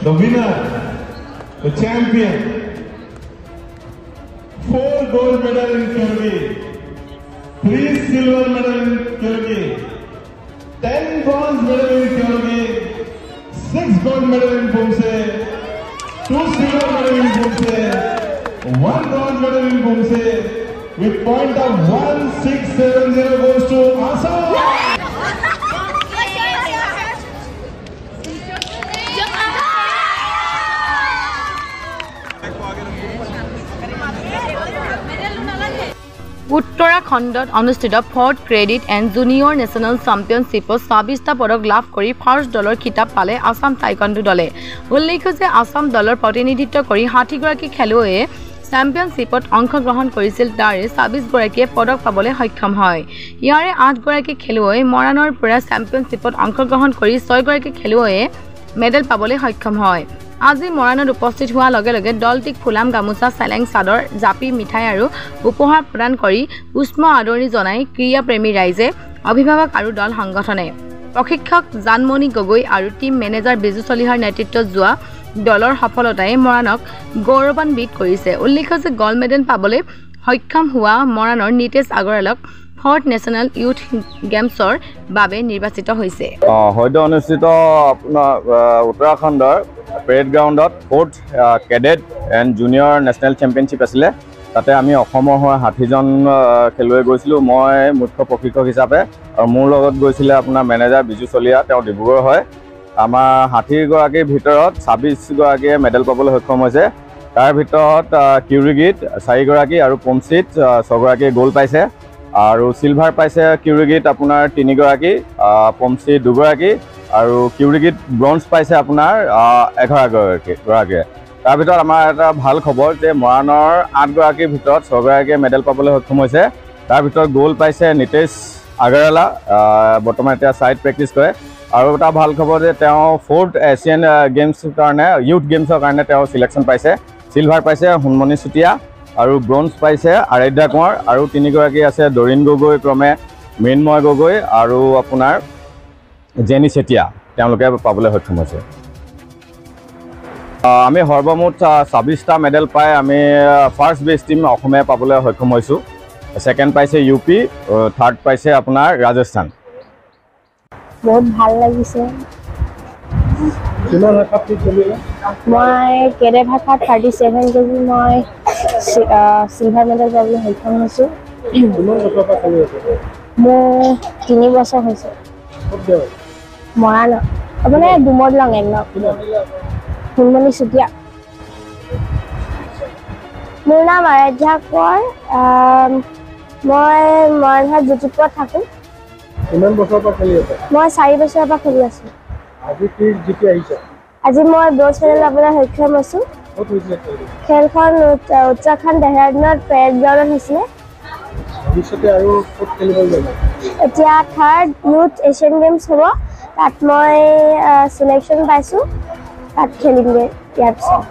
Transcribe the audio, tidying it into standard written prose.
The winner, the champion, 4 gold medal in Kyurgi, 3 silver medal in Kyurgi, 10 bronze medal in Kyurgi, 6 gold medal in Bumse, 2 silver medal in Bumse, 1 bronze medal in Bumse, with point of 1670 goes to Assam. উত্তৰাখণ্ডত অনুষ্ঠিত 4th credit and junior national চেম্পিয়নশ্বিপত 26টা পদক লাভ কৰি first দলৰ খিতাপ পালে Assam taekwondo দলে। উল্লেখ্য যে আসাম দলৰ প্ৰতিনিধিত্ব কৰি 60গৰাকী খেলুৱৈয়ে চেম্পিয়নশ্বিপত অংশগ্ৰহণ কৰিছিল, তাৰে 26গৰাকীয়ে পদক পাবলৈ সক্ষম হয়। ইয়াৰে 8গৰাকী খেলুৱৈ মৰাণৰ পৰা চেম্পিয়নশ্বিপত অংশগ্ৰহণ কৰি 6গৰাকী খেলুৱৈয়ে মেডেল পাবলৈ সক্ষম হয়। আজি মৰাণত উপস্থিত হোৱাৰ লগে লগে দলটিক ফুলাম গামোচা, চেলেং চাদৰ, জাপি, মিঠাই আৰু উপহাৰ প্ৰদান কৰি উষ্ম আদৰণি জনাই ক্ৰীড়াপ্ৰেমী ৰাইজে, অভিভাৱক আৰু দল সংগঠনে। প্ৰশিক্ষক জানমণি গগৈ আৰু টিম মেনেজাৰ বিজু চলিহাৰ নেতৃত্বত যোৱা দলৰ সফলতাই মৰাণক গৌৰৱান্বিত কৰিছে। উল্লেখ্য যে গ'ল্ড মেডেল পাবলৈ সক্ষম হোৱা মৰাণৰ নিতেশ আগৰৱালক 4th নেশ্যনেল ইউথ গেমছৰ বাবে নিৰ্বাচিত হৈছে। হয়তো অনুষ্ঠিত আপোনাৰ উত্তৰাখণ্ডৰ পেৰেড গ্ৰাউণ্ডত 4th cadet and junior national championship আছিলে। তাতে আমি অসমৰ হোৱা 60জন খেলুৱৈ গৈছিলোঁ। মই মুখ্য প্ৰশিক্ষক হিচাপে, আৰু মোৰ লগত গৈছিলে আপোনাৰ মেনেজাৰ বিজু চলিহা, তেওঁ ডিব্ৰুগড় হয়। আমাৰ 60গৰাকীৰ ভিতৰত 26গৰাকীয়ে মেডেল পাবলৈ সক্ষম হৈছে। তাৰ ভিতৰত কিউৰিগিত 4গৰাকী আৰু পমচিত 6গৰাকীয়ে গ'ল্ড পাইছে, আৰু চিলভাৰ পাইছে কিউৰিগিত আপোনাৰ 3গৰাকী, পমচিত 2গৰাকী, আৰু কিউৰিগিত ব্ৰঞ্জ পাইছে আপোনাৰ 11গৰাকীয়ে। তাৰ ভিতৰত আমাৰ এটা ভাল খবৰ যে মৰাণৰ 8গৰাকীৰ ভিতৰত 6গৰাকীয়ে মেডেল পাবলৈ সক্ষম হৈছে। তাৰ ভিতৰত গ'ল্ড পাইছে নিতেশ আগৰৱালা, বৰ্তমান এতিয়া ছাইড প্ৰেক্টিছ কৰে। আৰু এটা ভাল খবৰ যে তেওঁ 4th এছিয়ান গেমছৰ কাৰণে, ইউথ গেমছৰ কাৰণে তেওঁ চিলেকশ্যন পাইছে। চিলভাৰ পাইছে সোণমণি চুতীয়া, আৰু ব্ৰঞ্জ পাইছে আৰাধ্যা কোঁৱৰ, আৰু 3গৰাকী আছে দৰিণ গগৈ, ক্ৰমে মৃন্ময় গগৈ আৰু আপোনাৰ জেনি চেতিয়া, তেওঁলোকে পাবলৈ সক্ষম হৈছে। আমি সৰ্বমুঠ 26টা মেডেল পাই আমি ফাৰ্ষ্ট বেষ্ট টিম অসমে পাবলৈ সক্ষম হৈছোঁ। ছেকেণ্ড পাইছে UP, থাৰ্ড পাইছে আপোনাৰ ৰাজস্থান। বহুত ভাল লাগিছে। মই কেডেট শাখাত 37 কেজি মই চিলভাৰ মেডেল পাবলৈ সক্ষম হৈছোঁ। মোৰ 3 বছৰ হৈছে। মৰাণত মানে ডুমৰদলং একদম সোণমণি চুতীয়া। মোৰ নাম আৰাধ্যা কোঁৱৰ। মই মৰাণত জ্যোতিপুৰত থাকোঁ। মই 4 বছৰৰ পৰা খেলি আছোঁ। আজি মই ব্ৰঞ্জ মেডেল পাবলৈ সক্ষম হৈছোঁ। খেলখন উত্তৰাখণ্ড দেহৰাদুনত পেৰেড গ্ৰাউণ্ডত হৈছিলে। এতিয়া 3rd ইউথ এছিয়ান গেমছ হ'ব, তাত মই চিলেকশ্যন পাইছোঁ, তাত খেলিমগৈ ইয়াৰ পিছত।